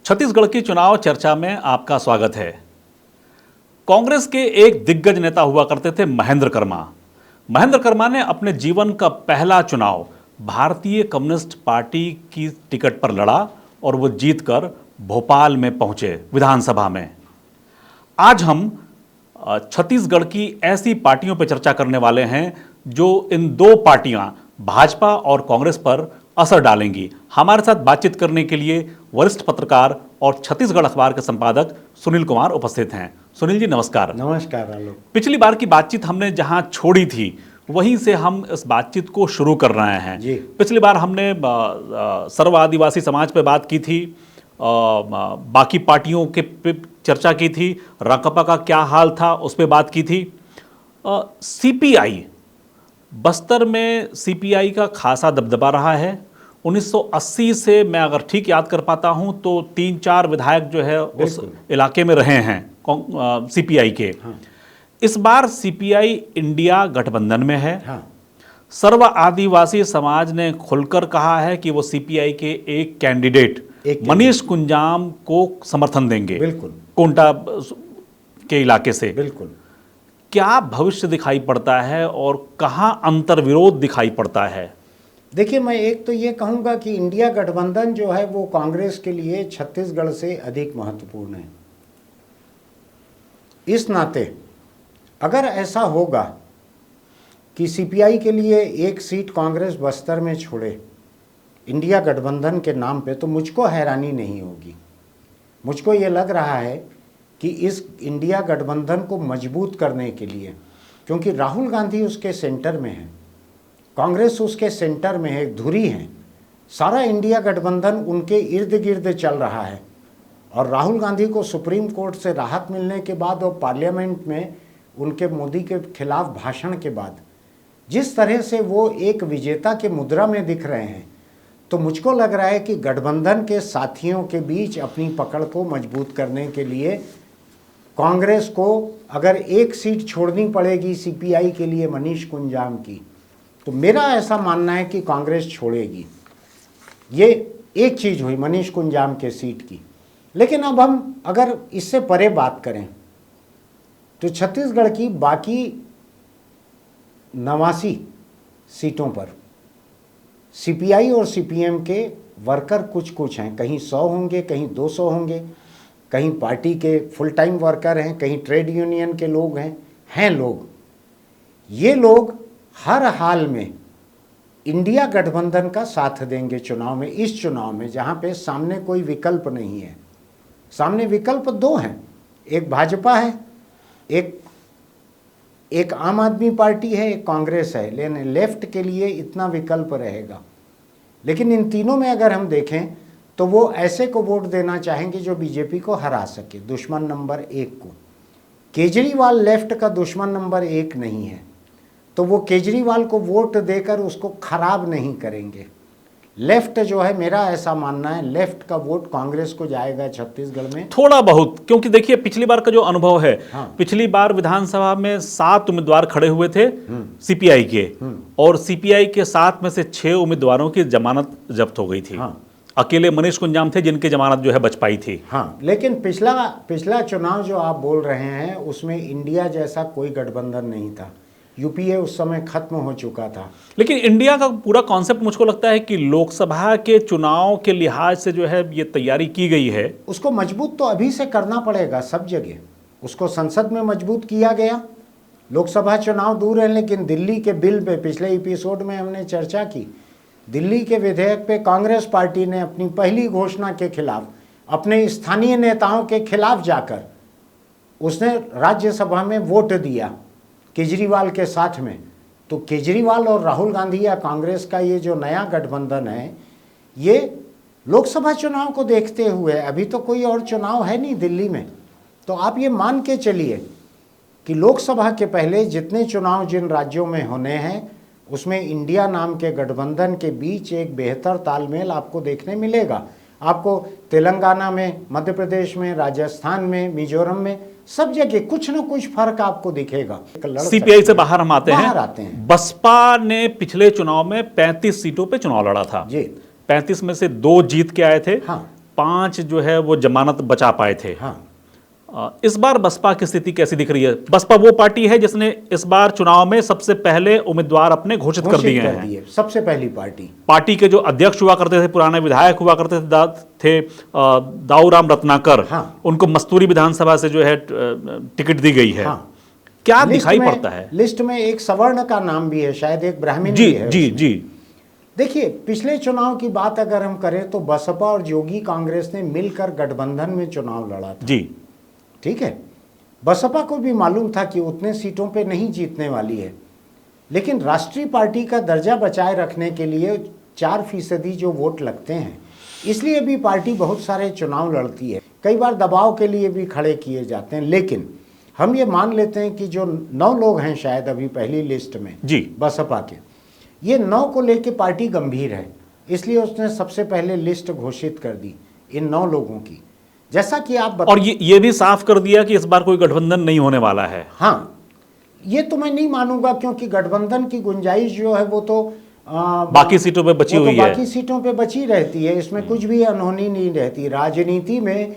छत्तीसगढ़ की चुनाव चर्चा में आपका स्वागत है। कांग्रेस के एक दिग्गज नेता हुआ करते थे महेंद्र कर्मा। महेंद्र कर्मा ने अपने जीवन का पहला चुनाव भारतीय कम्युनिस्ट पार्टी की टिकट पर लड़ा और वो जीतकर भोपाल में पहुंचे विधानसभा में। आज हम छत्तीसगढ़ की ऐसी पार्टियों पर चर्चा करने वाले हैं जो इन दो पार्टियां भाजपा और कांग्रेस पर असर डालेंगी। हमारे साथ बातचीत करने के लिए वरिष्ठ पत्रकार और छत्तीसगढ़ अखबार के संपादक सुनील कुमार उपस्थित हैं। सुनील जी नमस्कार। नमस्कार आलोक। पिछली बार की बातचीत हमने जहां छोड़ी थी वहीं से हम इस बातचीत को शुरू कर रहे हैं जी। पिछली बार हमने सर्व आदिवासी समाज पे बात की थी, बाकी पार्टियों के पे चर्चा की थी, राकपा का क्या हाल था उस पर बात की थी। सीपीआई, बस्तर में सीपीआई का खासा दबदबा रहा है। 1980 से मैं अगर ठीक याद कर पाता हूं तो 3-4 विधायक जो है उस इलाके में रहे हैं सीपीआई के। हाँ। इस बार सीपीआई इंडिया गठबंधन में है। हाँ। सर्व आदिवासी समाज ने खुलकर कहा है कि वो सीपीआई के एक कैंडिडेट मनीष कुंजाम को समर्थन देंगे। बिल्कुल। कोंटा के इलाके से। बिल्कुल। क्या भविष्य दिखाई पड़ता है और कहां अंतर्विरोध दिखाई पड़ता है? देखिए, मैं एक तो ये कहूँगा कि इंडिया गठबंधन जो है वो कांग्रेस के लिए छत्तीसगढ़ से अधिक महत्वपूर्ण है। इस नाते अगर ऐसा होगा कि सीपीआई के लिए एक सीट कांग्रेस बस्तर में छोड़े इंडिया गठबंधन के नाम पे, तो मुझको हैरानी नहीं होगी। मुझको ये लग रहा है कि इस इंडिया गठबंधन को मजबूत करने के लिए, क्योंकि राहुल गांधी उसके सेंटर में है, कांग्रेस उसके सेंटर में है, धुरी है, सारा इंडिया गठबंधन उनके इर्द गिर्द चल रहा है। और राहुल गांधी को सुप्रीम कोर्ट से राहत मिलने के बाद और पार्लियामेंट में उनके मोदी के खिलाफ भाषण के बाद जिस तरह से वो एक विजेता के मुद्रा में दिख रहे हैं, तो मुझको लग रहा है कि गठबंधन के साथियों के बीच अपनी पकड़ को मजबूत करने के लिए कांग्रेस को अगर एक सीट छोड़नी पड़ेगी सीपीआई के लिए मनीष कुंजाम की, तो मेरा ऐसा मानना है कि कांग्रेस छोड़ेगी। ये एक चीज़ हुई मनीष कुंजाम के सीट की। लेकिन अब हम अगर इससे परे बात करें तो छत्तीसगढ़ की बाकी 89 सीटों पर सीपीआई और सीपीएम के वर्कर कुछ कुछ हैं। कहीं 100 होंगे, कहीं 200 होंगे, कहीं पार्टी के फुल टाइम वर्कर हैं, कहीं ट्रेड यूनियन के लोग हैं लोग। ये लोग हर हाल में इंडिया गठबंधन का साथ देंगे चुनाव में, इस चुनाव में जहाँ पे सामने कोई विकल्प नहीं है। सामने विकल्प दो हैं, एक भाजपा है, एक आम आदमी पार्टी है, एक कांग्रेस है। लेकिन लेफ्ट के लिए इतना विकल्प रहेगा। लेकिन इन तीनों में अगर हम देखें तो वो ऐसे को वोट देना चाहेंगे जो बीजेपी को हरा सके, दुश्मन नंबर 1 को। केजरीवाल लेफ्ट का दुश्मन नंबर 1 नहीं है, तो वो केजरीवाल को वोट देकर उसको खराब नहीं करेंगे। लेफ्ट जो है, मेरा ऐसा मानना है, लेफ्ट का वोट कांग्रेस को जाएगा छत्तीसगढ़ में थोड़ा बहुत। क्योंकि देखिए पिछली बार का जो अनुभव है, हाँ। पिछली बार विधानसभा में 7 उम्मीदवार खड़े हुए थे सीपीआई के, और सीपीआई के 7 में से 6 उम्मीदवारों की जमानत जब्त हो गई थी। हाँ। अकेले मनीष कुंजाम थे जिनकी जमानत जो है बच पाई थी। हाँ, लेकिन पिछला चुनाव जो आप बोल रहे हैं उसमें इंडिया जैसा कोई गठबंधन नहीं था। यूपीए उस समय खत्म हो चुका था। लेकिन इंडिया का पूरा कॉन्सेप्ट मुझको लगता है कि लोकसभा के चुनाव के लिहाज से जो है ये तैयारी की गई है। उसको मजबूत तो अभी से करना पड़ेगा सब जगह। उसको संसद में मजबूत किया गया। लोकसभा चुनाव दूर है, लेकिन दिल्ली के बिल पे पिछले एपिसोड में हमने चर्चा की। दिल्ली के विधेयक पे कांग्रेस पार्टी ने अपनी पहली घोषणा के खिलाफ, अपने स्थानीय नेताओं के खिलाफ जाकर उसने राज्यसभा में वोट दिया केजरीवाल के साथ में। तो केजरीवाल और राहुल गांधी या कांग्रेस का ये जो नया गठबंधन है, ये लोकसभा चुनाव को देखते हुए, अभी तो कोई और चुनाव है नहीं दिल्ली में, तो आप ये मान के चलिए कि लोकसभा के पहले जितने चुनाव जिन राज्यों में होने हैं उसमें इंडिया नाम के गठबंधन के बीच एक बेहतर तालमेल आपको देखने मिलेगा। आपको तेलंगाना में, मध्य प्रदेश में, राजस्थान में, मिजोरम में, सब जगह कुछ न कुछ फर्क आपको दिखेगा। सीपीआई से बाहर हम आते हैं। बसपा ने पिछले चुनाव में 35 सीटों पे चुनाव लड़ा था जी। 35 में से 2 जीत के आए थे। हाँ। 5 जो है वो जमानत बचा पाए थे। हाँ, इस बार बसपा की स्थिति कैसी दिख रही है? बसपा वो पार्टी है जिसने इस बार चुनाव में सबसे पहले उम्मीदवार अपने घोषित कर दिए हैं। सबसे पहली पार्टी के जो अध्यक्ष हुआ करते थे, पुराने विधायक हुआ करते थे दाऊराम रत्नाकर, हाँ, उनको मस्तूरी विधानसभा से जो है टिकट दी गई है। हाँ, क्या दिखाई पड़ता है? लिस्ट में एक सवर्ण का नाम भी है, शायद एक ब्राह्मण जी भी है जी उसमें। जी। देखिए, पिछले चुनाव की बात अगर हम करें तो बसपा और जोगी कांग्रेस ने मिलकर गठबंधन में चुनाव लड़ा था। जी, ठीक है, बसपा को भी मालूम था कि उतने सीटों पे नहीं जीतने वाली है, लेकिन राष्ट्रीय पार्टी का दर्जा बचाए रखने के लिए 4% जो वोट लगते हैं, इसलिए भी पार्टी बहुत सारे चुनाव लड़ती है। कई बार दबाव के लिए भी खड़े किए जाते हैं, लेकिन हम ये मान लेते हैं कि जो 9 लोग हैं शायद अभी पहली लिस्ट में जी, बसपा के, ये 9 को लेके पार्टी गंभीर है, इसलिए उसने सबसे पहले लिस्ट घोषित कर दी इन 9 लोगों की। जैसा कि आप और ये भी साफ कर दिया कि इस बार कोई गठबंधन नहीं होने वाला है। हाँ, ये तो मैं नहीं मानूंगा, क्योंकि गठबंधन की गुंजाइश जो है वो तो बाकी सीटों पे बची हुई है। बाकी सीटों पे बची रहती है, इसमें कुछ भी अनहोनी नहीं रहती। राजनीति में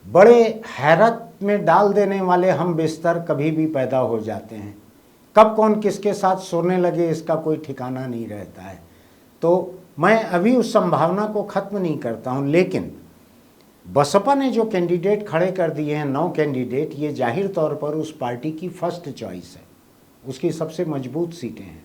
बड़े हैरत में डाल देने वाले हम बिस्तर कभी भी पैदा हो जाते हैं। कब कौन किसके साथ सोने लगे इसका कोई ठिकाना नहीं रहता है। तो मैं अभी उस संभावना को खत्म नहीं करता हूँ, लेकिन बसपा ने जो कैंडिडेट खड़े कर दिए हैं 9 कैंडिडेट, ये जाहिर तौर पर उस पार्टी की फर्स्ट चॉइस है, उसकी सबसे मजबूत सीटें हैं।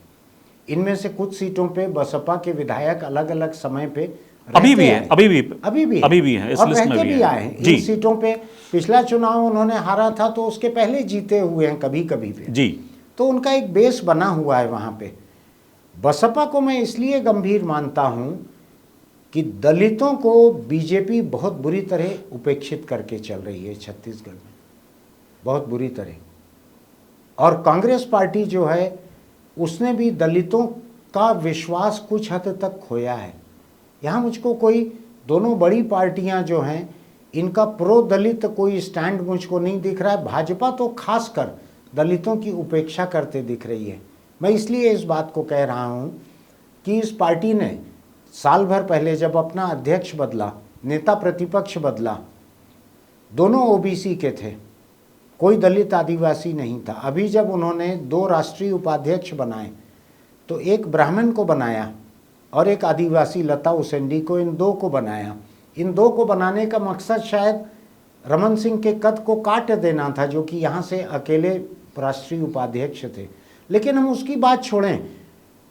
इनमें से कुछ सीटों पे बसपा के विधायक अलग अलग समय पे अभी भी है, अभी भी है, इस और लिस्ट में रहते भी भी है। आए हैं। इन सीटों पे पिछला चुनाव उन्होंने हारा था तो उसके पहले जीते हुए हैं कभी कभी पे जी। तो उनका एक बेस बना हुआ है वहाँ पे। बसपा को मैं इसलिए गंभीर मानता हूँ कि दलितों को बीजेपी बहुत बुरी तरह उपेक्षित करके चल रही है छत्तीसगढ़ में, बहुत बुरी तरह। और कांग्रेस पार्टी जो है उसने भी दलितों का विश्वास कुछ हद तक खोया है। यहाँ मुझको कोई दोनों बड़ी पार्टियाँ जो हैं इनका प्रो दलित कोई स्टैंड मुझको नहीं दिख रहा है। भाजपा तो खासकर दलितों की उपेक्षा करते दिख रही है। मैं इसलिए इस बात को कह रहा हूँ कि इस पार्टी ने साल भर पहले जब अपना अध्यक्ष बदला, नेता प्रतिपक्ष बदला, दोनों ओबीसी के थे, कोई दलित आदिवासी नहीं था। अभी जब उन्होंने 2 राष्ट्रीय उपाध्यक्ष बनाए तो एक ब्राह्मण को बनाया और एक आदिवासी लता उसेंडी को, इन 2 को बनाया। इन 2 को बनाने का मकसद शायद रमन सिंह के कद को काट देना था, जो कि यहाँ से अकेले राष्ट्रीय उपाध्यक्ष थे। लेकिन हम उसकी बात छोड़ें,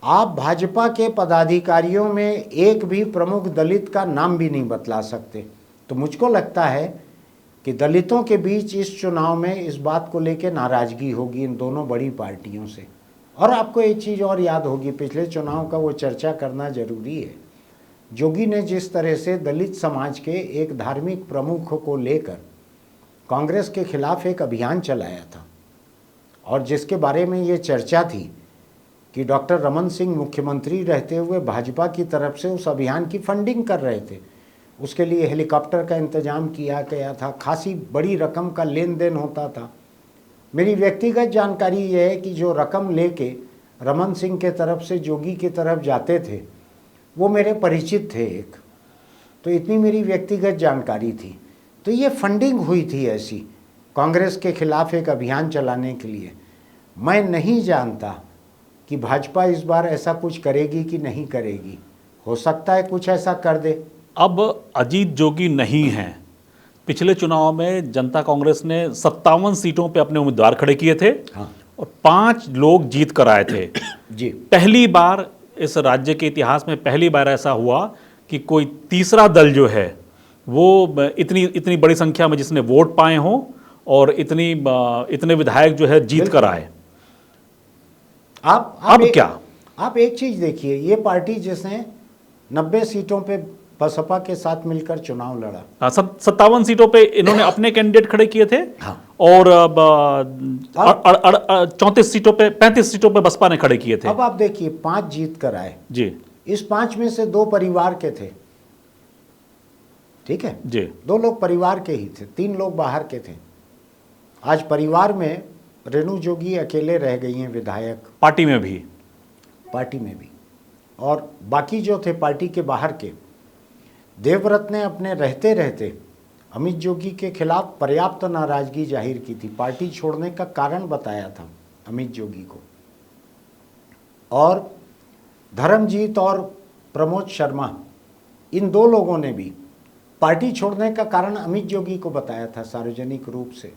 आप भाजपा के पदाधिकारियों में एक भी प्रमुख दलित का नाम भी नहीं बतला सकते। तो मुझको लगता है कि दलितों के बीच इस चुनाव में इस बात को लेकर नाराजगी होगी इन दोनों बड़ी पार्टियों से। और आपको एक चीज़ और याद होगी, पिछले चुनाव का वो चर्चा करना जरूरी है। जोगी ने जिस तरह से दलित समाज के एक धार्मिक प्रमुख को लेकर कांग्रेस के खिलाफ एक अभियान चलाया था, और जिसके बारे में ये चर्चा थी कि डॉक्टर रमन सिंह मुख्यमंत्री रहते हुए भाजपा की तरफ से उस अभियान की फंडिंग कर रहे थे। उसके लिए हेलीकॉप्टर का इंतजाम किया गया था, खासी बड़ी रकम का लेन देन होता था। मेरी व्यक्तिगत जानकारी यह है कि जो रकम लेके रमन सिंह के तरफ से जोगी की तरफ जाते थे वो मेरे परिचित थे एक, तो इतनी मेरी व्यक्तिगत जानकारी थी। तो ये फंडिंग हुई थी ऐसी कांग्रेस के खिलाफ एक अभियान चलाने के लिए। मैं नहीं जानता कि भाजपा इस बार ऐसा कुछ करेगी कि नहीं करेगी, हो सकता है कुछ ऐसा कर दे। अब अजीत जोगी नहीं हैं। पिछले चुनाव में जनता कांग्रेस ने 57 सीटों पे अपने उम्मीदवार खड़े किए थे। हाँ। और 5 लोग जीत कर आए थे। जी। पहली बार इस राज्य के इतिहास में पहली बार ऐसा हुआ कि कोई तीसरा दल जो है वो इतनी बड़ी संख्या में जिसने वोट पाए हों और इतने विधायक जो है जीत कर आए। आप एक चीज देखिए, ये पार्टी जिसने 90 सीटों पे बसपा के साथ मिलकर चुनाव लड़ा, 57 सीटों पे इन्होंने अपने कैंडिडेट खड़े किए थे। हाँ। और 34 सीटों पे 35 सीटों पे बसपा ने खड़े किए थे। अब आप देखिए 5 जीत कर आए जी। इस 5 में से 2 परिवार के थे, ठीक है जी। 2 लोग परिवार के ही थे, 3 लोग बाहर के थे। आज परिवार में रेणु जोगी अकेले रह गई हैं विधायक, पार्टी में भी, और बाकी जो थे पार्टी के बाहर के, देवव्रत ने अपने रहते रहते अमित जोगी के खिलाफ पर्याप्त नाराजगी जाहिर की थी, पार्टी छोड़ने का कारण बताया था अमित जोगी को। और धर्मजीत और प्रमोद शर्मा, इन दो लोगों ने भी पार्टी छोड़ने का कारण अमित जोगी को बताया था सार्वजनिक रूप से।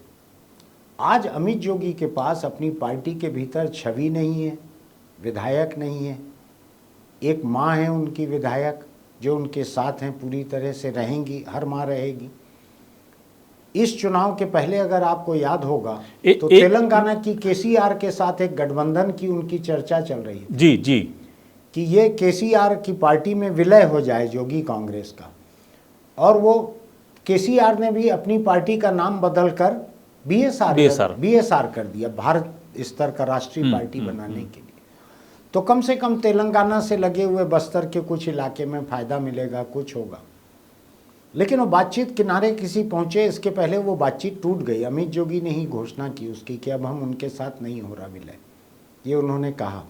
आज अमित जोगी के पास अपनी पार्टी के भीतर छवि नहीं है, विधायक नहीं है, एक माँ है उनकी विधायक जो उनके साथ हैं, पूरी तरह से रहेंगी, हर माँ रहेगी। इस चुनाव के पहले अगर आपको याद होगा तो तेलंगाना की केसीआर के साथ एक गठबंधन की उनकी चर्चा चल रही है जी जी, कि ये केसीआर की पार्टी में विलय हो जाए जोगी कांग्रेस का। और वो केसीआर ने भी अपनी पार्टी का नाम बदलकर बीएसआर कर दिया, भारत स्तर का राष्ट्रीय पार्टी बनाने के लिए। तो कम से कम तेलंगाना से लगे हुए बस्तर के कुछ इलाके में फायदा मिलेगा, कुछ होगा। लेकिन वो बातचीत किनारे किसी पहुंचे, इसके पहले वो बातचीत टूट गई। अमित जोगी ने ही घोषणा की उसकी कि अब हम उनके साथ नहीं हो रहा विलय, ये उन्होंने कहा।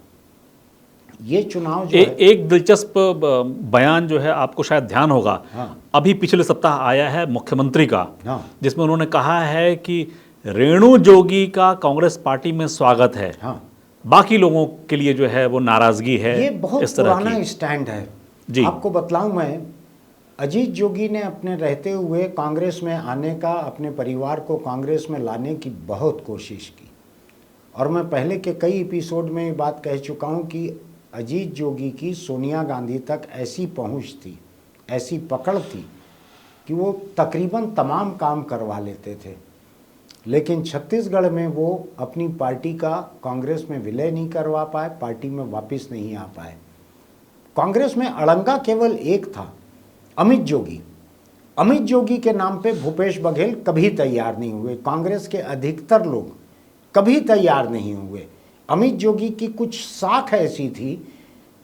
ये चुनाव जो एक दिलचस्प बयान जो है आपको शायद ध्यान होगा, हाँ, अभी पिछले सप्ताह आया है मुख्यमंत्री का, हाँ, जिसमें उन्होंने कहा है कि रेणु जोगी का कांग्रेस पार्टी में स्वागत है, हाँ, बाकी लोगों के लिए जो है वो नाराजगी है। ये बहुत इस तरह पुराना की स्टैंड है जी। आपको बतलाऊं मैं, अजीत जोगी ने अपने रहते हुए कांग्रेस में आने का, अपने परिवार को कांग्रेस में लाने की बहुत कोशिश की। और मैं पहले के कई एपिसोड में ये बात कह चुका हूँ कि अजीत जोगी की सोनिया गांधी तक ऐसी पहुँच थी, ऐसी पकड़ थी कि वो तकरीबन तमाम काम करवा लेते थे। लेकिन छत्तीसगढ़ में वो अपनी पार्टी का कांग्रेस में विलय नहीं करवा पाए, पार्टी में वापस नहीं आ पाए। कांग्रेस में अड़ंगा केवल एक था, अमित जोगी। अमित जोगी के नाम पे भूपेश बघेल कभी तैयार नहीं हुए, कांग्रेस के अधिकतर लोग कभी तैयार नहीं हुए। अमित जोगी की कुछ साख ऐसी थी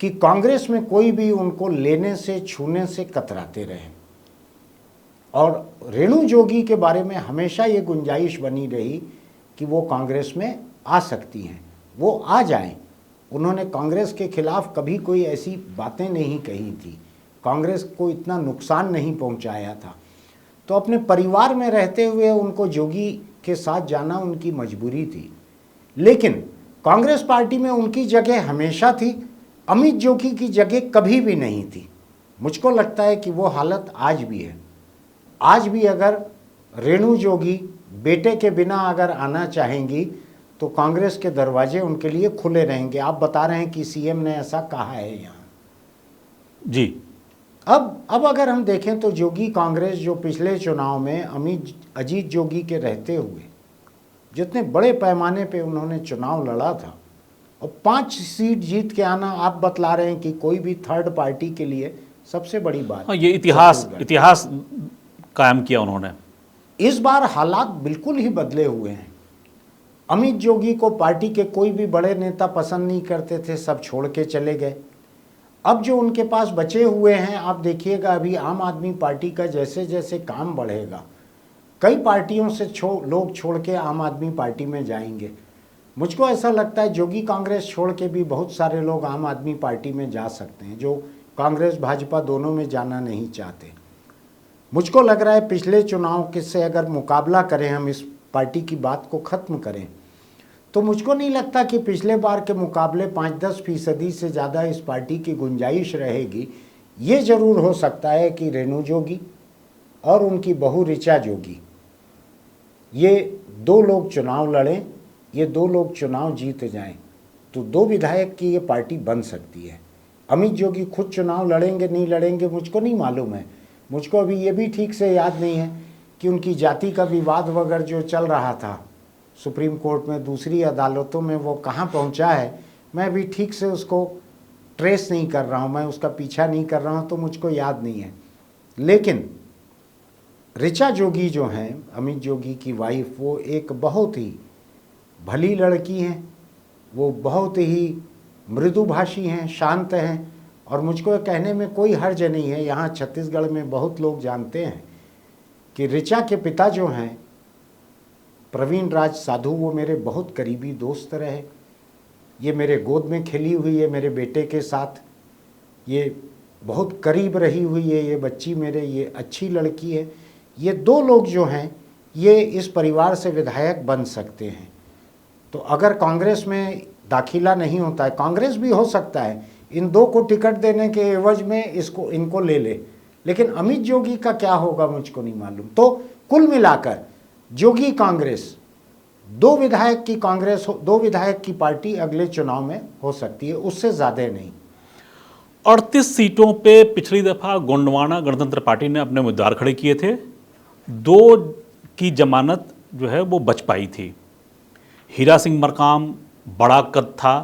कि कांग्रेस में कोई भी उनको लेने से, छूने से कतराते रहे। और रेणु जोगी के बारे में हमेशा ये गुंजाइश बनी रही कि वो कांग्रेस में आ सकती हैं, वो आ जाएं। उन्होंने कांग्रेस के खिलाफ कभी कोई ऐसी बातें नहीं कही थी, कांग्रेस को इतना नुकसान नहीं पहुंचाया था। तो अपने परिवार में रहते हुए उनको जोगी के साथ जाना उनकी मजबूरी थी। लेकिन कांग्रेस पार्टी में उनकी जगह हमेशा थी, अमित जोगी की जगह कभी भी नहीं थी। मुझको लगता है कि वो हालत आज भी है। आज भी अगर रेणु जोगी बेटे के बिना अगर आना चाहेंगी तो कांग्रेस के दरवाजे उनके लिए खुले रहेंगे। आप बता रहे हैं कि सीएम ने ऐसा कहा है यहाँ जी। अब अगर हम देखें तो जोगी कांग्रेस जो पिछले चुनाव में अजीत जोगी के रहते हुए जितने बड़े पैमाने पे उन्होंने चुनाव लड़ा था और 5 सीट जीत के आना, आप बतला रहे हैं कि कोई भी थर्ड पार्टी के लिए सबसे बड़ी बात। हाँ, ये इतिहास कायम किया उन्होंने। इस बार हालात बिल्कुल ही बदले हुए हैं। अमित जोगी को पार्टी के कोई भी बड़े नेता पसंद नहीं करते थे, सब छोड़ के चले गए। अब जो उनके पास बचे हुए हैं, आप देखिएगा अभी आम आदमी पार्टी का जैसे जैसे काम बढ़ेगा, कई पार्टियों से लोग छोड़ के आम आदमी पार्टी में जाएंगे। मुझको ऐसा लगता है जोगी कांग्रेस छोड़ के भी बहुत सारे लोग आम आदमी पार्टी में जा सकते हैं, जो कांग्रेस भाजपा दोनों में जाना नहीं चाहते। मुझको लग रहा है पिछले चुनाव के से अगर मुकाबला करें, हम इस पार्टी की बात को ख़त्म करें, तो मुझको नहीं लगता कि पिछले बार के मुकाबले 5-10% से ज़्यादा इस पार्टी की गुंजाइश रहेगी। ये ज़रूर हो सकता है कि रेणु जोगी और उनकी बहू ऋचा जोगी, ये 2 लोग चुनाव लड़ें, ये 2 लोग चुनाव जीत जाएं, तो 2 विधायक की ये पार्टी बन सकती है। अमित जोगी खुद चुनाव लड़ेंगे नहीं लड़ेंगे मुझको नहीं मालूम है। मुझको अभी ये भी ठीक से याद नहीं है कि उनकी जाति का विवाद वगैरह जो चल रहा था सुप्रीम कोर्ट में, दूसरी अदालतों में, वो कहाँ पहुँचा है, मैं अभी ठीक से उसको ट्रेस नहीं कर रहा हूँ, मैं उसका पीछा नहीं कर रहा हूँ, तो मुझको याद नहीं है। लेकिन ऋचा जोगी जो हैं, अमित जोगी की वाइफ, वो एक बहुत ही भली लड़की हैं, वो बहुत ही मृदुभाषी हैं, शांत हैं। और मुझको कहने में कोई हर्ज नहीं है, यहाँ छत्तीसगढ़ में बहुत लोग जानते हैं कि ऋचा के पिता जो हैं प्रवीण राज साधु, वो मेरे बहुत करीबी दोस्त रहे। ये मेरे गोद में खेली हुई है मेरे बेटे के साथ, ये बहुत करीब रही हुई है ये बच्ची मेरे, ये अच्छी लड़की है, ये दो लोग जो हैं ये इस परिवार से विधायक बन सकते हैं। तो अगर कांग्रेस में दाखिला नहीं होता है, कांग्रेस भी हो सकता है इन दो को टिकट देने के एवज में इनको ले ले, लेकिन अमित जोगी का क्या होगा मुझको नहीं मालूम। तो कुल मिलाकर जोगी कांग्रेस, दो विधायक की कांग्रेस, दो विधायक की पार्टी अगले चुनाव में हो सकती है, उससे ज़्यादा नहीं। 38 सीटों पे पिछली दफा गोंडवाना गणतंत्र पार्टी ने अपने उम्मीदवार खड़े किए थे, 2 की जमानत जो है वो बच पाई थी। हीरा सिंह मरकाम बड़ा कद था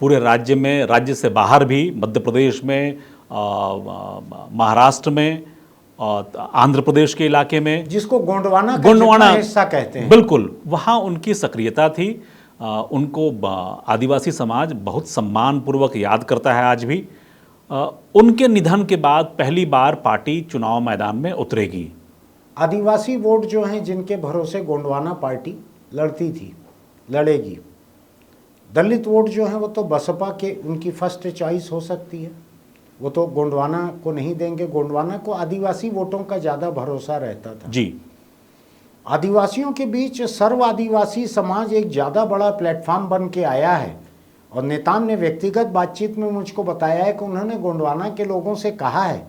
पूरे राज्य में, राज्य से बाहर भी, मध्य प्रदेश में, महाराष्ट्र में, आंध्र प्रदेश के इलाके में, जिसको गोंडवाना हिस्सा कहते हैं, बिल्कुल वहाँ उनकी सक्रियता थी। उनको आदिवासी समाज बहुत सम्मानपूर्वक याद करता है आज भी। उनके निधन के बाद पहली बार पार्टी चुनाव मैदान में उतरेगी। आदिवासी वोट जो हैं जिनके भरोसे गोंडवाना पार्टी लड़ती थी, लड़ेगी। दलित वोट जो है वो तो बसपा के, उनकी फर्स्ट चॉइस हो सकती है, वो तो गोंडवाना को नहीं देंगे। गोंडवाना को आदिवासी वोटों का ज़्यादा भरोसा रहता था जी। आदिवासियों के बीच सर्व आदिवासी समाज एक ज़्यादा बड़ा प्लेटफॉर्म बन के आया है। और नेताम ने व्यक्तिगत बातचीत में मुझको बताया है कि उन्होंने गोंडवाना के लोगों से कहा है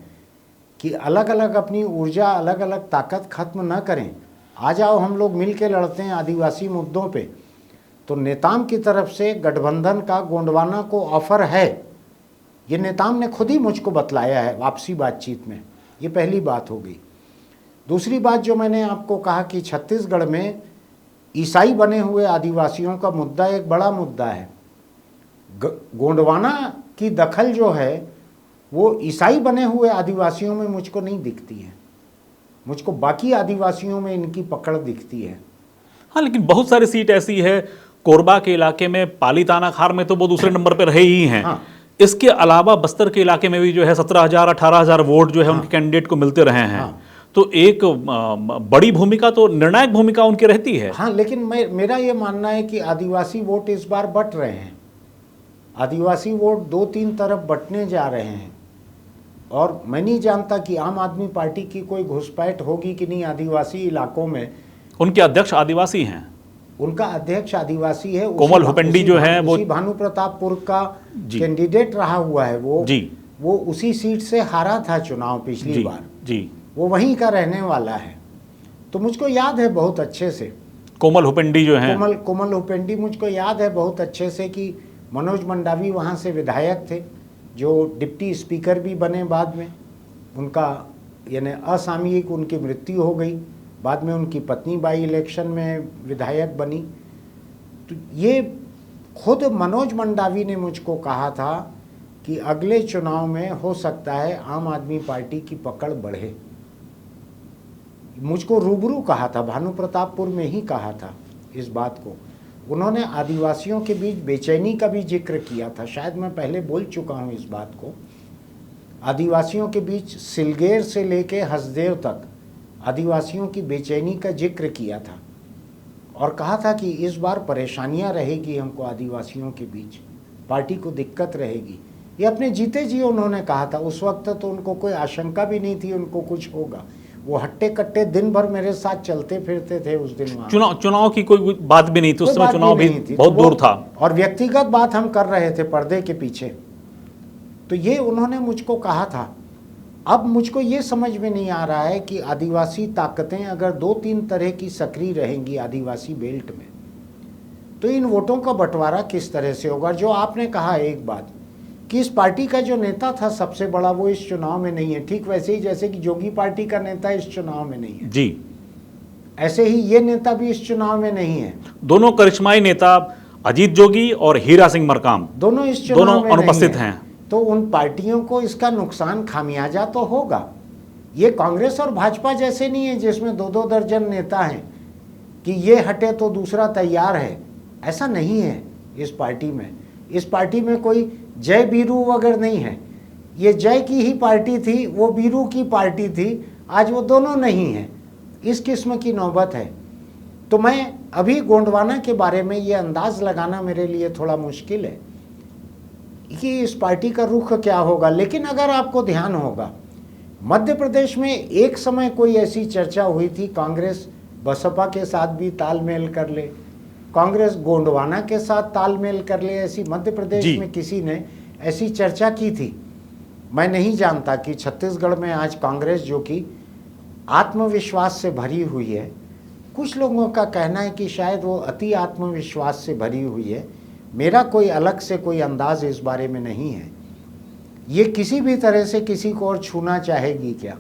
कि अलग अलग अपनी ऊर्जा, अलग अलग ताकत खत्म न करें, आ जाओ हम लोग मिल के लड़ते हैं आदिवासी मुद्दों पे। तो नेताम की तरफ से गठबंधन का गोंडवाना को ऑफर है, ये नेताम ने खुद ही मुझको बतलाया है आपसी बातचीत में। ये पहली बात हो गई। दूसरी बात जो मैंने आपको कहा कि छत्तीसगढ़ में ईसाई बने हुए आदिवासियों का मुद्दा एक बड़ा मुद्दा है। गोंडवाना की दखल जो है वो ईसाई बने हुए आदिवासियों में मुझको नहीं दिखती है, मुझको बाकी आदिवासियों में इनकी पकड़ दिखती है। हाँ, लेकिन बहुत सारी सीट ऐसी है, कोरबा के इलाके में, पाली तानाखार में तो वो दूसरे नंबर पर रहे ही हैं। हाँ। इसके अलावा बस्तर के इलाके में भी जो है 17,000 18,000 वोट जो है उनके कैंडिडेट को मिलते रहे हैं। हाँ। तो एक बड़ी भूमिका, तो निर्णायक भूमिका उनकी रहती है। हाँ, लेकिन मेरा ये मानना है कि आदिवासी वोट इस बार बट रहे हैं। आदिवासी वोट 2-3 तरफ बटने जा रहे हैं और मैं नहीं जानता कि आम आदमी पार्टी की कोई घुसपैठ होगी कि नहीं आदिवासी इलाकों में। उनके अध्यक्ष आदिवासी हैं, उनका अध्यक्ष आदिवासी है, कोमल हुपेंडी जो है वो भानु प्रतापपुर का कैंडिडेट रहा हुआ है। वो उसी सीट से हारा था चुनाव पिछली बार जी, वो वहीं का रहने वाला है। तो मुझको याद है बहुत अच्छे से, कोमल हुपेंडी जो है, कोमल हुपेंडी मुझको याद है बहुत अच्छे से कि मनोज मंडावी वहाँ से विधायक थे, जो डिप्टी स्पीकर भी बने बाद में। उनका यानी असामयिक उनकी मृत्यु हो गई, बाद में उनकी पत्नी बाई इलेक्शन में विधायक बनी। तो ये खुद मनोज मंडावी ने मुझको कहा था कि अगले चुनाव में हो सकता है आम आदमी पार्टी की पकड़ बढ़े। मुझको रूबरू कहा था, भानु प्रतापपुर में ही कहा था इस बात को। उन्होंने आदिवासियों के बीच बेचैनी का भी जिक्र किया था, शायद मैं पहले बोल चुका हूँ इस बात को। आदिवासियों के बीच सिलगेर से लेके हसदेव तक आदिवासियों की बेचैनी का जिक्र किया था और कहा था कि इस बार परेशानियां रहेगी हमको, आदिवासियों के बीच पार्टी को दिक्कत रहेगी। ये अपने जीते जी उन्होंने कहा था। उस वक्त तो उनको कोई आशंका भी नहीं थी उनको कुछ होगा। वो हट्टे कट्टे दिन भर मेरे साथ चलते फिरते थे उस दिन वहाँ। चुनाव की कोई बात भी नहीं थी उस समय, चुनाव भी बहुत दूर था और व्यक्तिगत बात हम कर रहे थे पर्दे के पीछे। तो ये उन्होंने मुझको कहा था। अब मुझको ये समझ में नहीं आ रहा है कि आदिवासी ताकतें अगर 2-3 तरह की सक्रिय रहेंगी आदिवासी बेल्ट में, तो इन वोटों का बंटवारा किस तरह से होगा। जो आपने कहा एक बात कि इस पार्टी का जो नेता था सबसे बड़ा, वो इस चुनाव में नहीं है, ठीक वैसे ही जैसे कि जोगी पार्टी का नेता इस चुनाव में नहीं है जी, ऐसे ही ये नेता भी इस चुनाव में नहीं है। दोनों करिश्माई नेता अजीत जोगी और हीरा सिंह मरकाम दोनों इस चुनाव में अनुपस्थित हैं। तो उन पार्टियों को इसका नुकसान खामियाजा तो होगा। ये कांग्रेस और भाजपा जैसे नहीं है जिसमें 2-2 दर्जन नेता हैं कि ये हटे तो दूसरा तैयार है, ऐसा नहीं है इस पार्टी में। इस पार्टी में कोई जय बीरू वगैरह नहीं है। ये जय की ही पार्टी थी, वो बीरू की पार्टी थी, आज वो दोनों नहीं है। इस किस्म की नौबत है। तो मैं अभी गोंडवाना के बारे में ये अंदाज़ लगाना मेरे लिए थोड़ा मुश्किल है कि इस पार्टी का रुख क्या होगा। लेकिन अगर आपको ध्यान होगा, मध्य प्रदेश में एक समय कोई ऐसी चर्चा हुई थी, कांग्रेस बसपा के साथ भी तालमेल कर ले, कांग्रेस गोंडवाना के साथ तालमेल कर ले, ऐसी मध्य प्रदेश में किसी ने ऐसी चर्चा की थी। मैं नहीं जानता कि छत्तीसगढ़ में आज कांग्रेस जो कि आत्मविश्वास से भरी हुई है, कुछ लोगों का कहना है कि शायद वो अति आत्मविश्वास से भरी हुई है। मेरा कोई अलग से कोई अंदाज इस बारे में नहीं है। ये किसी भी तरह से किसी को और छूना चाहेगी क्या?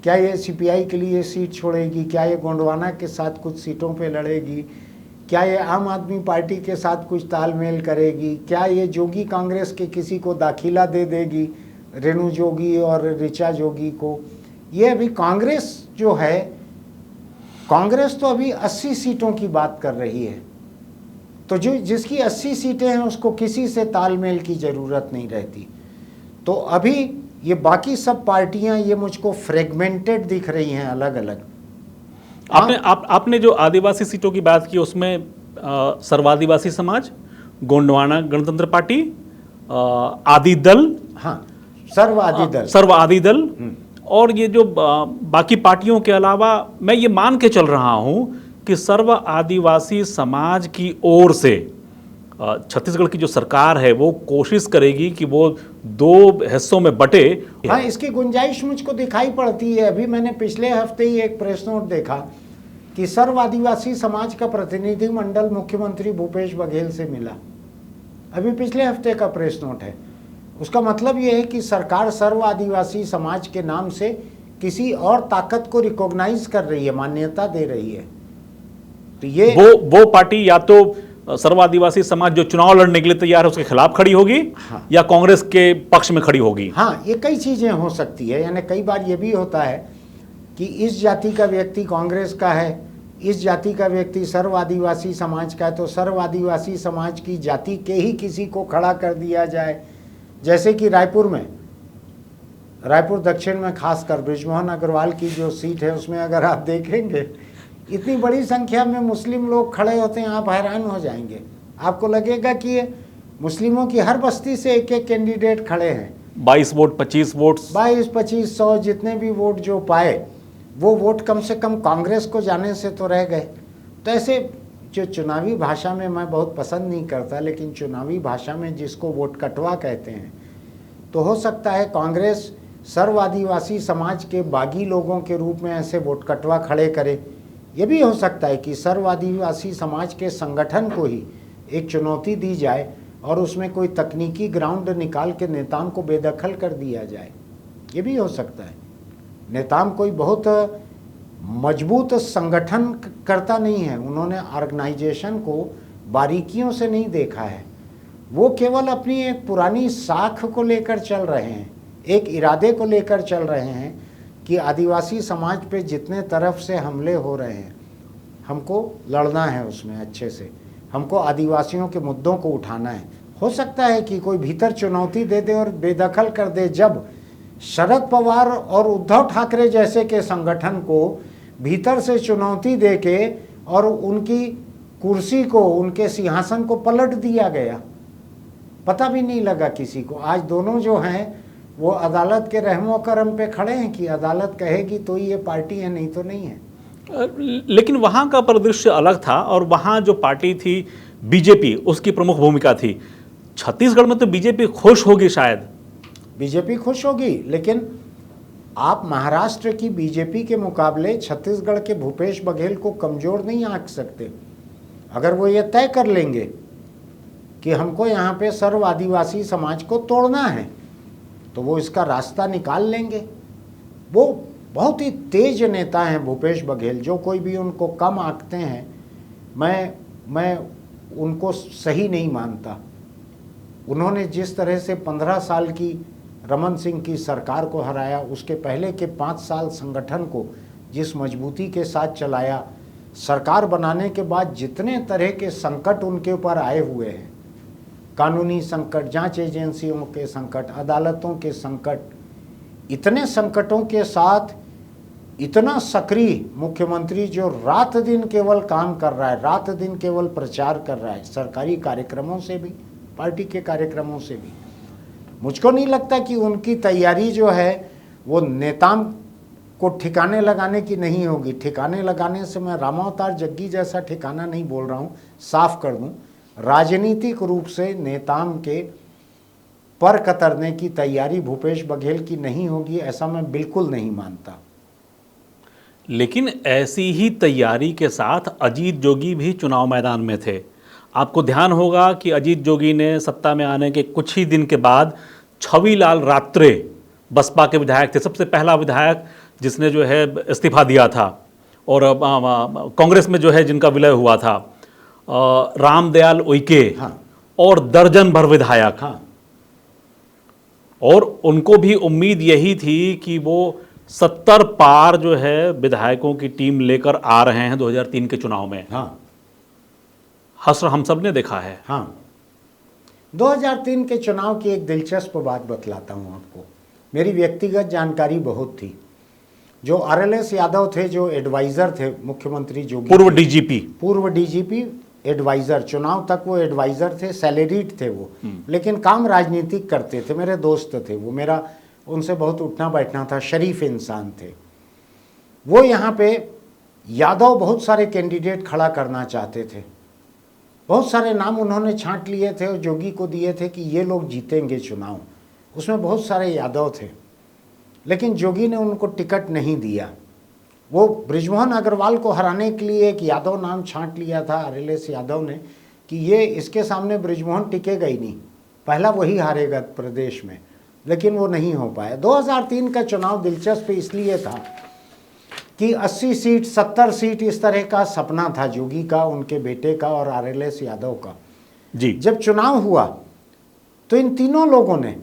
क्या ये सीपीआई के लिए सीट छोड़ेगी? क्या ये गोंडवाना के साथ कुछ सीटों पे लड़ेगी? क्या ये आम आदमी पार्टी के साथ कुछ तालमेल करेगी? क्या ये जोगी कांग्रेस के किसी को दाखिला दे देगी, रेणु जोगी और ऋचा जोगी को? ये अभी कांग्रेस जो है, कांग्रेस तो अभी 80 सीटों की बात कर रही है, तो जो जिसकी 80 सीटें हैं उसको किसी से तालमेल की ज़रूरत नहीं रहती। तो अभी ये बाकी सब पार्टियां ये मुझको फ्रेगमेंटेड दिख रही हैं, अलग अलग। आपने जो आदिवासी सीटों की बात की उसमें सर्वादिवासी समाज, गोंडवाना गणतंत्र पार्टी, आदि दल, हाँ, सर्व आदि दल और ये जो बाकी पार्टियों के अलावा मैं ये मान के चल रहा हूं कि सर्व आदिवासी समाज की ओर से छत्तीसगढ़ की जो सरकार है वो कोशिश करेगी कि वो 2 हिस्सों में बटे। हाँ, इसकी गुंजाइश मुझको दिखाई पड़ती है। अभी मैंने पिछले हफ्ते ही एक प्रेस नोट देखा कि सर्व आदिवासी समाज का प्रतिनिधिमंडल मुख्यमंत्री भूपेश बघेल से मिला। अभी पिछले हफ्ते का प्रेस नोट है। उसका मतलब ये है कि सरकार सर्व आदिवासी समाज के नाम से किसी और ताकत को रिकॉग्नाइज कर रही है, मान्यता दे रही है। तो ये वो पार्टी या तो सर्व आदिवासी समाज जो चुनाव लड़ने के लिए तैयार है उसके खिलाफ खड़ी होगी, हाँ, या कांग्रेस के पक्ष में खड़ी होगी। हाँ, ये कई चीजें हो सकती है। यानी कई बार ये भी होता है कि इस जाति का व्यक्ति कांग्रेस का है, इस जाति का व्यक्ति सर्व आदिवासी समाज का है, तो सर्व आदिवासी समाज की जाति के ही किसी को खड़ा कर दिया जाए। जैसे कि रायपुर दक्षिण में खासकर बृजमोहन अग्रवाल की जो सीट है उसमें अगर आप देखेंगे इतनी बड़ी संख्या में मुस्लिम लोग खड़े होते हैं, आप हैरान हो जाएंगे। आपको लगेगा कि ये मुस्लिमों की हर बस्ती से एक एक कैंडिडेट खड़े हैं। 22 वोट 25 वोट 22-25 100 जितने भी वोट जो पाए वो वोट कम से कम कांग्रेस को जाने से तो रह गए। तो ऐसे जो चुनावी भाषा में मैं बहुत पसंद नहीं करता, लेकिन चुनावी भाषा में जिसको वोट कटवा कहते हैं, तो हो सकता है कांग्रेस सर्व आदिवासी समाज के बागी लोगों के रूप में ऐसे वोट कटवा खड़े करे। ये भी हो सकता है कि सर्व आदिवासी समाज के संगठन को ही एक चुनौती दी जाए और उसमें कोई तकनीकी ग्राउंड निकाल के नेताम को बेदखल कर दिया जाए। ये भी हो सकता है। नेताम कोई बहुत मजबूत संगठन करता नहीं है, उन्होंने ऑर्गेनाइजेशन को बारीकियों से नहीं देखा है। वो केवल अपनी एक पुरानी साख को लेकर चल रहे हैं, एक इरादे को लेकर चल रहे हैं कि आदिवासी समाज पे जितने तरफ से हमले हो रहे हैं हमको लड़ना है उसमें अच्छे से, हमको आदिवासियों के मुद्दों को उठाना है। हो सकता है कि कोई भीतर चुनौती दे दे और बेदखल कर दे। जब शरद पवार और उद्धव ठाकरे जैसे के संगठन को भीतर से चुनौती दे के और उनकी कुर्सी को, उनके सिंहासन को पलट दिया गया, पता भी नहीं लगा किसी को। आज दोनों जो हैं वो अदालत के रहमो करम पे खड़े हैं कि अदालत कहेगी तो ये पार्टी है, नहीं तो नहीं है। लेकिन वहाँ का परिदृश्य अलग था और वहाँ जो पार्टी थी बीजेपी, उसकी प्रमुख भूमिका थी। छत्तीसगढ़ में तो बीजेपी खुश होगी, शायद बीजेपी खुश होगी, लेकिन आप महाराष्ट्र की बीजेपी के मुकाबले छत्तीसगढ़ के भूपेश बघेल को कमज़ोर नहीं आंक सकते। अगर वो ये तय कर लेंगे कि हमको यहाँ पे सर्व आदिवासी समाज को तोड़ना है तो वो इसका रास्ता निकाल लेंगे। वो बहुत ही तेज नेता हैं भूपेश बघेल, जो कोई भी उनको कम आंकते हैं मैं उनको सही नहीं मानता। उन्होंने जिस तरह से 15 साल की रमन सिंह की सरकार को हराया, उसके पहले के 5 साल संगठन को जिस मजबूती के साथ चलाया, सरकार बनाने के बाद जितने तरह के संकट उनके ऊपर आए हुए हैं, कानूनी संकट, जांच एजेंसियों के संकट, अदालतों के संकट, इतने संकटों के साथ इतना सक्रिय मुख्यमंत्री जो रात दिन केवल काम कर रहा है, रात दिन केवल प्रचार कर रहा है, सरकारी कार्यक्रमों से भी, पार्टी के कार्यक्रमों से भी, मुझको नहीं लगता कि उनकी तैयारी जो है वो नेताओं को ठिकाने लगाने की नहीं होगी। ठिकाने लगाने से मैं रामावतार जग्गी जैसा ठिकाना नहीं बोल रहा हूँ, साफ कर दूँ। राजनीतिक रूप से नेताओं के पर कतरने की तैयारी भूपेश बघेल की नहीं होगी, ऐसा मैं बिल्कुल नहीं मानता। लेकिन ऐसी ही तैयारी के साथ अजीत जोगी भी चुनाव मैदान में थे। आपको ध्यान होगा कि अजीत जोगी ने सत्ता में आने के कुछ ही दिन के बाद छविलाल रात्रे बसपा के विधायक थे, सबसे पहला विधायक जिसने जो है इस्तीफा दिया था, और कांग्रेस में जो है जिनका विलय हुआ था, रामदयाल उइके, हाँ। और दर्जन भर विधायक। हाँ। और उनको भी उम्मीद यही थी कि वो 70 पार जो है विधायकों की टीम लेकर आ रहे हैं 2003 के चुनाव में। हाँ। हश्र हम सब ने देखा है। हाँ, 2003 के चुनाव की एक दिलचस्प बात बतलाता हूँ आपको। मेरी व्यक्तिगत जानकारी बहुत थी। जो RLS यादव थे, जो एडवाइज़र थे मुख्यमंत्री जोगी, पूर्व डीजीपी एडवाइज़र, चुनाव तक वो एडवाइज़र थे, सैलरीड थे वो, लेकिन काम राजनीतिक करते थे। मेरे दोस्त थे वो, मेरा उनसे बहुत उठना बैठना था, शरीफ इंसान थे वो। यहाँ पे यादव बहुत सारे कैंडिडेट खड़ा करना चाहते थे, बहुत सारे नाम उन्होंने छांट लिए थे और जोगी को दिए थे कि ये लोग जीतेंगे चुनाव। उसमें बहुत सारे यादव थे, लेकिन जोगी ने उनको टिकट नहीं दिया। वो बृजमोहन अग्रवाल को हराने के लिए एक यादव नाम छांट लिया था RLS यादव ने कि ये इसके सामने बृजमोहन टिकेगा ही नहीं, पहला वही हारेगा प्रदेश में, लेकिन वो नहीं हो पाया। 2003 का चुनाव दिलचस्प इसलिए था कि 80 सीट 70 सीट इस तरह का सपना था जोगी का, उनके बेटे का और RLS यादव का जी। जब चुनाव हुआ तो इन तीनों लोगों ने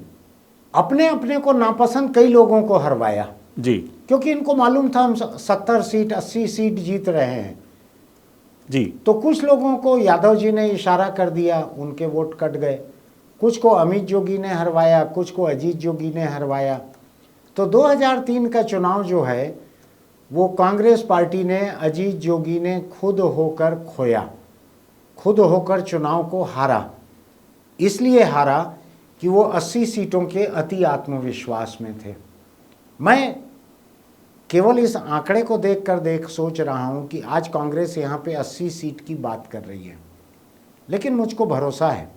अपने अपने को नापसंद कई लोगों को हरवाया जी, क्योंकि इनको मालूम था हम 70 सीट 80 सीट जीत रहे हैं जी। तो कुछ लोगों को यादव जी ने इशारा कर दिया, उनके वोट कट गए। कुछ को अमित जोगी ने हरवाया, कुछ को अजीत जोगी ने हरवाया। तो 2003 का चुनाव जो है वो कांग्रेस पार्टी ने, अजीत जोगी ने खुद होकर खोया, खुद होकर चुनाव को हारा। इसलिए हारा कि वो 80 सीटों के अति आत्मविश्वास में थे। मैं केवल इस आंकड़े को देखकर सोच रहा हूं कि आज कांग्रेस यहाँ पे 80 सीट की बात कर रही है, लेकिन मुझको भरोसा है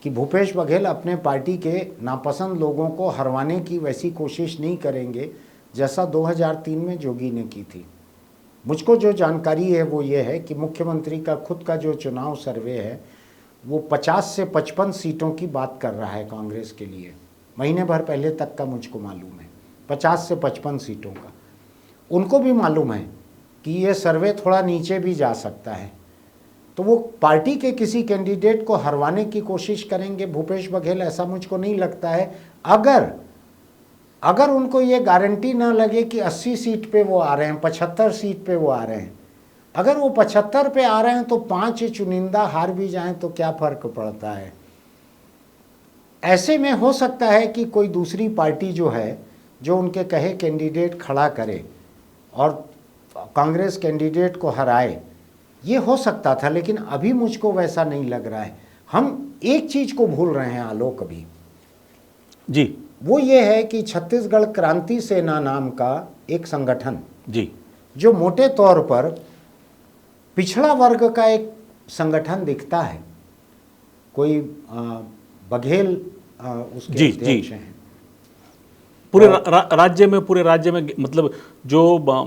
कि भूपेश बघेल अपने पार्टी के नापसंद लोगों को हरवाने की वैसी कोशिश नहीं करेंगे जैसा 2003 में जोगी ने की थी। मुझको जो जानकारी है वो ये है कि मुख्यमंत्री का खुद का जो चुनाव सर्वे है वो 50 से 55 सीटों की बात कर रहा है कांग्रेस के लिए। महीने भर पहले तक का मुझको मालूम है, 50 से 55 सीटों का। उनको भी मालूम है कि ये सर्वे थोड़ा नीचे भी जा सकता है, तो वो पार्टी के किसी कैंडिडेट को हरवाने की कोशिश करेंगे भूपेश बघेल, ऐसा मुझको नहीं लगता है। अगर उनको ये गारंटी ना लगे कि 80 सीट पे वो आ रहे हैं, 75 सीट पे वो आ रहे हैं, अगर वो 75 पे आ रहे हैं तो 5 चुनिंदा हार भी जाएं तो क्या फर्क पड़ता है। ऐसे में हो सकता है कि कोई दूसरी पार्टी जो है जो उनके कहे कैंडिडेट खड़ा करे और कांग्रेस कैंडिडेट को हराए, ये हो सकता था, लेकिन अभी मुझको वैसा नहीं लग रहा है। हम एक चीज को भूल रहे हैं आलोक अभी जी, वो ये है कि छत्तीसगढ़ क्रांति सेना नाम का एक संगठन जी, जो मोटे तौर पर पिछड़ा वर्ग का एक संगठन दिखता है, कोई बघेल उसके अध्यक्ष हैं। पूरे राज्य में मतलब जो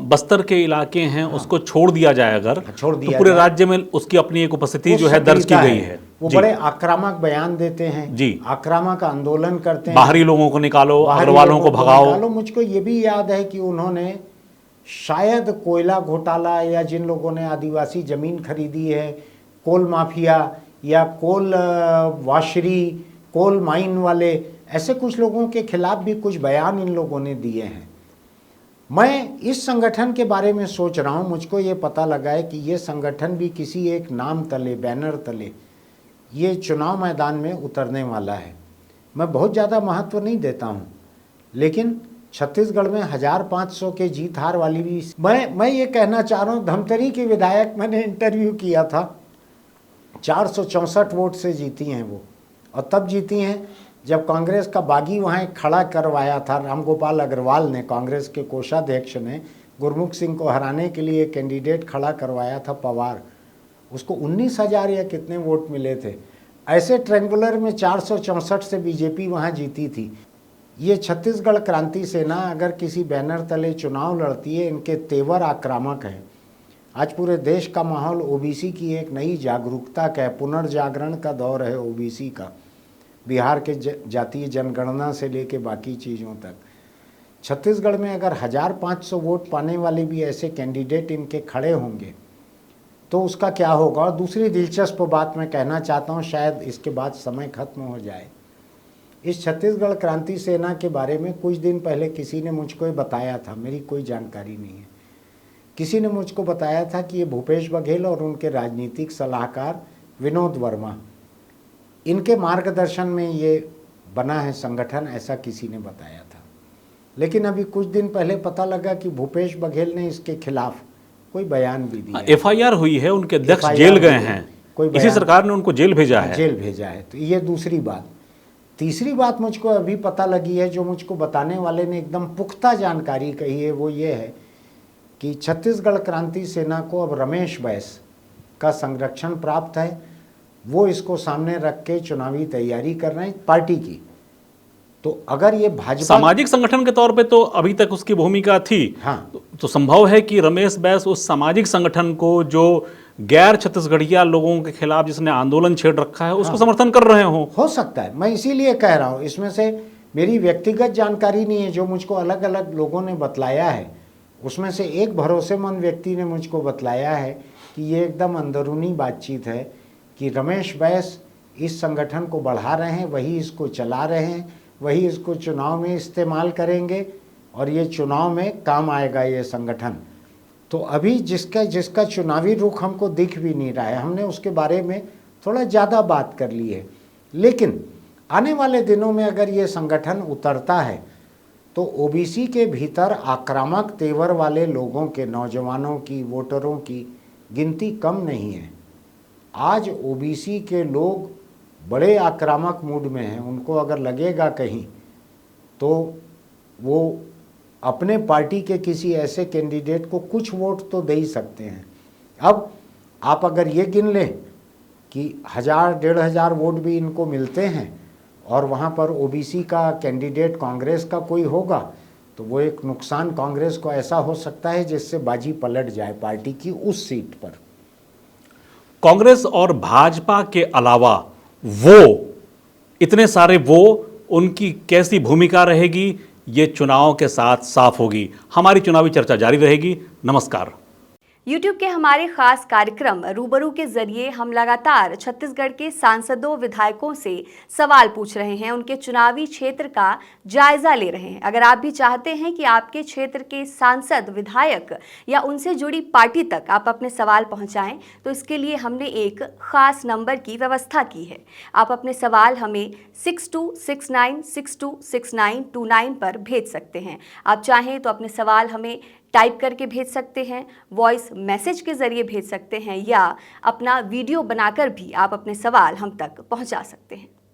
बस्तर के इलाके हैं उसको छोड़ दिया जाए अगर, छोड़ दिया तो पूरे जाए, राज्य में उसकी अपनी एक उपस्थिति जो है दर्ज की गई है। वो बड़े आक्रामक बयान देते हैं जी, आक्रामक आंदोलन करते हैं, बाहरी लोगों को निकालो, अग्रवालों को भगाओ। मुझको ये भी याद है कि उन्होंने शायद कोयला घोटाला या जिन लोगों ने आदिवासी जमीन खरीदी है, कोल माफिया या कोल वाशरी, कोल माइन वाले, ऐसे कुछ लोगों के खिलाफ भी कुछ बयान इन लोगों ने दिए हैं। मैं इस संगठन के बारे में सोच रहा हूँ, मुझको ये पता लगा है कि ये संगठन भी किसी एक नाम तले, बैनर तले ये चुनाव मैदान में उतरने वाला है। मैं बहुत ज़्यादा महत्व नहीं देता हूँ, लेकिन छत्तीसगढ़ में 1500 के जीत हार वाली भी मैं ये कहना चाह रहा हूँ, धमतरी के विधायक मैंने इंटरव्यू किया था, 464 वोट से जीती हैं वो, और तब जीती हैं जब कांग्रेस का बागी वहाँ एक खड़ा करवाया था, रामगोपाल अग्रवाल ने, कांग्रेस के कोषाध्यक्ष ने गुरमुख सिंह को हराने के लिए कैंडिडेट खड़ा करवाया था पवार, उसको 19,000 या कितने वोट मिले थे। ऐसे ट्रेंगुलर में 464 से बीजेपी वहाँ जीती थी। ये छत्तीसगढ़ क्रांति सेना अगर किसी बैनर तले चुनाव लड़ती है, इनके तेवर आक्रामक हैं। आज पूरे देश का माहौल ओबीसी की एक नई जागरूकता का है, पुनर्जागरण का दौर है ओबीसी का, बिहार के जातीय जनगणना से लेके बाकी चीज़ों तक। छत्तीसगढ़ में अगर 1,500 वोट पाने वाले भी ऐसे कैंडिडेट इनके खड़े होंगे तो उसका क्या होगा। और दूसरी दिलचस्प बात मैं कहना चाहता हूँ, शायद इसके बाद समय खत्म हो जाए। इस छत्तीसगढ़ क्रांति सेना के बारे में कुछ दिन पहले किसी ने मुझको बताया था, मेरी कोई जानकारी नहीं है, किसी ने मुझको बताया था कि ये भूपेश बघेल और उनके राजनीतिक सलाहकार विनोद वर्मा, इनके मार्गदर्शन में ये बना है संगठन, ऐसा किसी ने बताया था। लेकिन अभी कुछ दिन पहले पता लगा कि भूपेश बघेल ने इसके खिलाफ कोई बयान भी दिया। एफआईआर हुई है, उनके अध्यक्ष जेल गए हैं, इसी सरकार ने उनको जेल भेजा है। जेल भेजा है। तो ये दूसरी बात। तीसरी बात मुझको अभी पता लगी है, जो मुझको बताने वाले ने एकदम पुख्ता जानकारी कही है, वो ये है कि छत्तीसगढ़ क्रांति सेना को अब रमेश बैस का संरक्षण प्राप्त है। वो इसको सामने रख के चुनावी तैयारी कर रहे हैं पार्टी की। तो अगर ये भाजपा सामाजिक संगठन के तौर पे तो अभी तक उसकी भूमिका थी, हाँ, तो संभव है कि रमेश बैस उस सामाजिक संगठन को जो गैर छत्तीसगढ़िया लोगों के खिलाफ जिसने आंदोलन छेड़ रखा है उसको समर्थन कर रहे हो सकता है। मैं इसीलिए कह रहा हूँ, इसमें से मेरी व्यक्तिगत जानकारी नहीं है, जो मुझको अलग अलग लोगों ने बतलाया है, उसमें से एक भरोसेमंद व्यक्ति ने मुझको बतलाया है कि ये एकदम अंदरूनी बातचीत है कि रमेश बैस इस संगठन को बढ़ा रहे हैं, वही इसको चला रहे हैं, वही इसको चुनाव में इस्तेमाल करेंगे और ये चुनाव में काम आएगा ये संगठन। तो अभी जिसका चुनावी रुख हमको दिख भी नहीं रहा है, हमने उसके बारे में थोड़ा ज़्यादा बात कर ली है। लेकिन आने वाले दिनों में अगर ये संगठन उतरता है तो ओबीसी के भीतर आक्रामक तेवर वाले लोगों के, नौजवानों की, वोटरों की गिनती कम नहीं है। आज ओबीसी के लोग बड़े आक्रामक मूड में हैं। उनको अगर लगेगा कहीं तो वो अपने पार्टी के किसी ऐसे कैंडिडेट को कुछ वोट तो दे ही सकते हैं। अब आप अगर ये गिन लें कि 1,000-1,500 वोट भी इनको मिलते हैं और वहाँ पर ओबीसी का कैंडिडेट कांग्रेस का कोई होगा तो वो एक नुकसान कांग्रेस को ऐसा हो सकता है जिससे बाजी पलट जाए पार्टी की उस सीट पर। कांग्रेस और भाजपा के अलावा वो इतने सारे उनकी कैसी भूमिका रहेगी, ये चुनाव के साथ साफ होगी। हमारी चुनावी चर्चा जारी रहेगी। नमस्कार। YouTube के हमारे खास कार्यक्रम रूबरू के जरिए हम लगातार छत्तीसगढ़ के सांसदों, विधायकों से सवाल पूछ रहे हैं, उनके चुनावी क्षेत्र का जायजा ले रहे हैं। अगर आप भी चाहते हैं कि आपके क्षेत्र के सांसद, विधायक या उनसे जुड़ी पार्टी तक आप अपने सवाल पहुंचाएं, तो इसके लिए हमने एक खास नंबर की व्यवस्था की है। आप अपने सवाल हमें 6269626929 पर भेज सकते हैं। आप चाहें तो अपने सवाल हमें टाइप करके भेज सकते हैं, वॉइस मैसेज के ज़रिए भेज सकते हैं, या अपना वीडियो बनाकर भी आप अपने सवाल हम तक पहुंचा सकते हैं।